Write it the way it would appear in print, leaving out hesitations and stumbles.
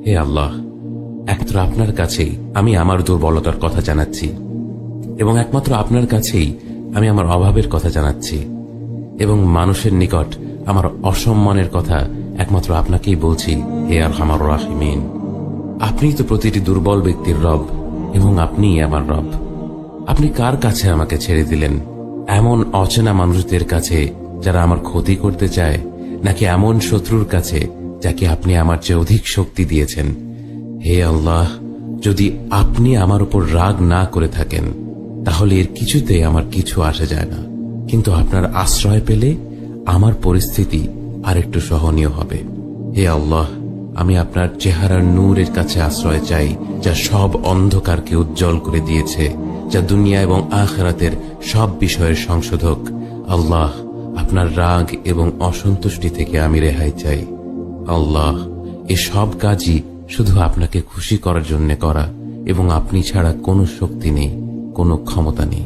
হে আল্লাহ, একমাত্র আপনার কাছেই আমি আমার দুর্বলতার কথা জানাচ্ছি, এবং একমাত্র আপনার কাছেই আমি আমার অভাবের কথা জানাচ্ছি, এবং মানুষের নিকট আমার অসম্মানের কথা একমাত্র আপনাকেই বলছি। হে আরহামার রাহিমিন, আপনিই তো প্রতিটি দুর্বল ব্যক্তির রব, এবং আপনিই আমার রব। আপনি কার কাছে আমাকে ছেড়ে দিলেন? এমন অচেনা মানুষদের কাছে যারা আমার ক্ষতি করতে চায়, নাকি এমন শত্রুর কাছে যাকে আপনি আমার চেয়ে অধিক শক্তি দিয়েছেন? হে আল্লাহ, যদি আপনি আমার উপর রাগ না করে থাকেন তাহলে এর কিছুতে আমার কিছু আসে যায় না, কিন্তু আপনার আশ্রয় পেলে আমার পরিস্থিতি আরেকটু সহনীয় হবে। হে আল্লাহ, আমি আপনার চেহারার নূরের কাছে আশ্রয় চাই, যা সব অন্ধকারকে উজ্জ্বল করে দিয়েছে, যা দুনিয়া এবং আখিরাতের সব বিষয়ের সংশোধক। আল্লাহ, আপনার রাগ এবং অসন্তুষ্টি থেকে আমি রেহাই চাই। আল্লাহ, এ সব কাজই শুধু আপনাকে খুশি করার জন্য করা, এবং আপনি ছাড়া কোনো শক্তি নেই, কোনো ক্ষমতা নেই।